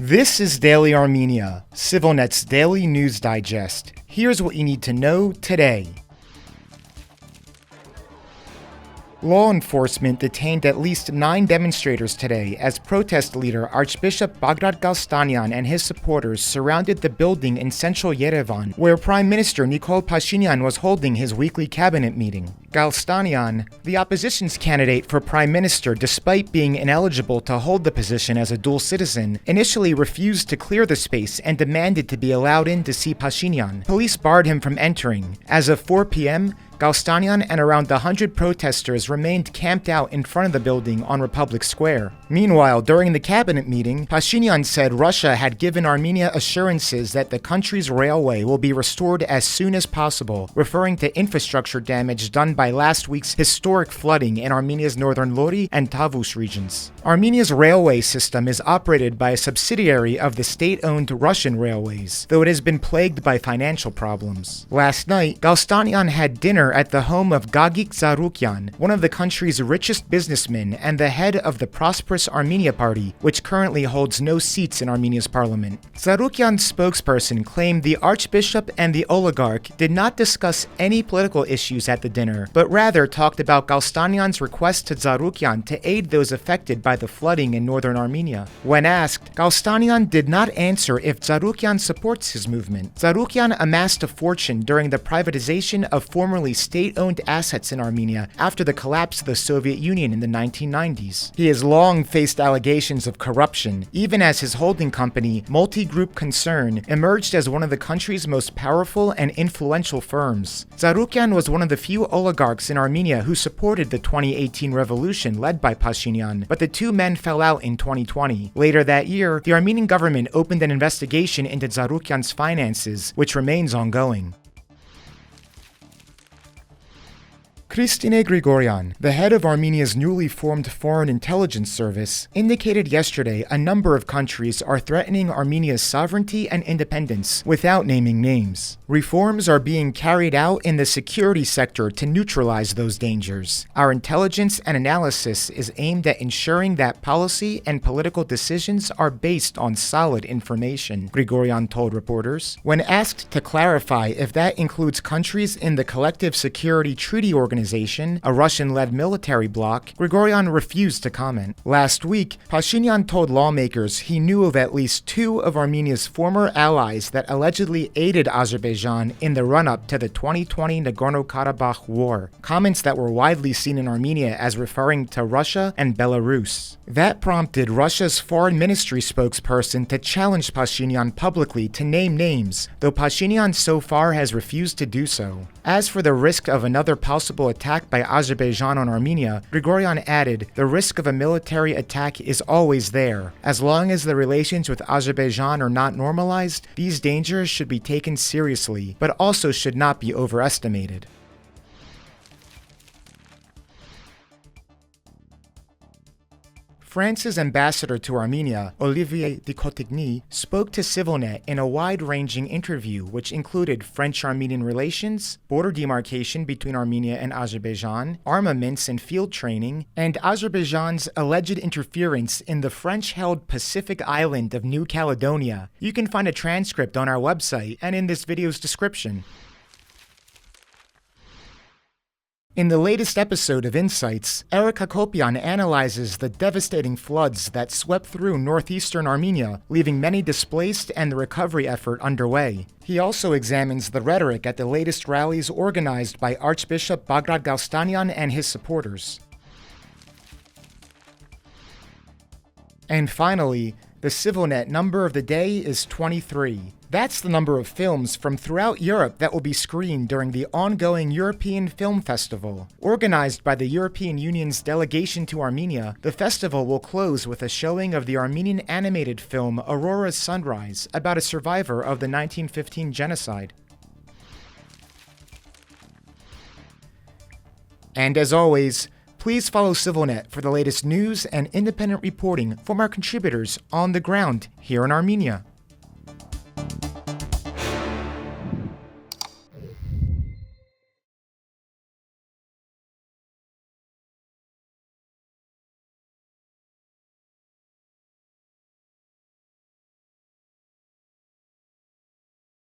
This is Daily Armenia, CivilNet's daily news digest. Here's what you need to know today. Law enforcement detained at least 9 demonstrators today as protest leader Archbishop Bagrat Galstanyan and his supporters surrounded the building in central Yerevan, where Prime Minister Nikol Pashinyan was holding his weekly cabinet meeting. Galstanyan, the opposition's candidate for prime minister despite being ineligible to hold the position as a dual citizen, initially refused to clear the space and demanded to be allowed in to see Pashinyan. Police barred him from entering. As of 4 p.m., Galstanyan and around 100 protesters remained camped out in front of the building on Republic Square. Meanwhile, during the cabinet meeting, Pashinyan said Russia had given Armenia assurances that the country's railway will be restored as soon as possible, referring to infrastructure damage done by last week's historic flooding in Armenia's northern Lori and Tavus regions. Armenia's railway system is operated by a subsidiary of the state-owned Russian Railways, though it has been plagued by financial problems. Last night, Galstanyan had dinner at the home of Gagik Zarukyan, one of the country's richest businessmen and the head of the prosperous Armenia Party, which currently holds no seats in Armenia's parliament. Zarukyan's spokesperson claimed the archbishop and the oligarch did not discuss any political issues at the dinner, but rather talked about Galstanyan's request to Zarukyan to aid those affected by the flooding in northern Armenia. When asked, Galstanyan did not answer if Zarukyan supports his movement. Zarukyan amassed a fortune during the privatization of formerly state-owned assets in Armenia after the collapse of the Soviet Union in the 1990s. He has long faced allegations of corruption, even as his holding company, Multi-Group Concern, emerged as one of the country's most powerful and influential firms. Zarukyan was one of the few oligarchs in Armenia who supported the 2018 revolution led by Pashinyan, but the two men fell out in 2020. Later that year, the Armenian government opened an investigation into Zarukyan's finances, which remains ongoing. Christine Grigoryan, the head of Armenia's newly formed Foreign Intelligence Service, indicated yesterday a number of countries are threatening Armenia's sovereignty and independence without naming names. Reforms are being carried out in the security sector to neutralize those dangers. Our intelligence and analysis is aimed at ensuring that policy and political decisions are based on solid information, Grigoryan told reporters. When asked to clarify if that includes countries in the Collective Security Treaty Organization, a Russian-led military bloc, Grigoryan refused to comment. Last week, Pashinyan told lawmakers he knew of at least 2 of Armenia's former allies that allegedly aided Azerbaijan in the run-up to the 2020 Nagorno-Karabakh war, comments that were widely seen in Armenia as referring to Russia and Belarus. That prompted Russia's foreign ministry spokesperson to challenge Pashinyan publicly to name names, though Pashinyan so far has refused to do so. As for the risk of another possible attack by Azerbaijan on Armenia, Grigoryan added, the risk of a military attack is always there. As long as the relations with Azerbaijan are not normalized, these dangers should be taken seriously, but also should not be overestimated. France's ambassador to Armenia, Olivier de Cotigny, spoke to CivilNet in a wide-ranging interview which included French-Armenian relations, border demarcation between Armenia and Azerbaijan, armaments and field training, and Azerbaijan's alleged interference in the French-held Pacific island of New Caledonia. You can find a transcript on our website and in this video's description. In the latest episode of Insights, Eric Hakopian analyzes the devastating floods that swept through northeastern Armenia, leaving many displaced and the recovery effort underway. He also examines the rhetoric at the latest rallies organized by Archbishop Bagrat Galstanyan and his supporters. And finally, the CivilNet number of the day is 23. That's the number of films from throughout Europe that will be screened during the ongoing European Film Festival. Organized by the European Union's delegation to Armenia, the festival will close with a showing of the Armenian animated film Aurora's Sunrise, about a survivor of the 1915 genocide. And as always, please follow CivilNet for the latest news and independent reporting from our contributors on the ground here in Armenia.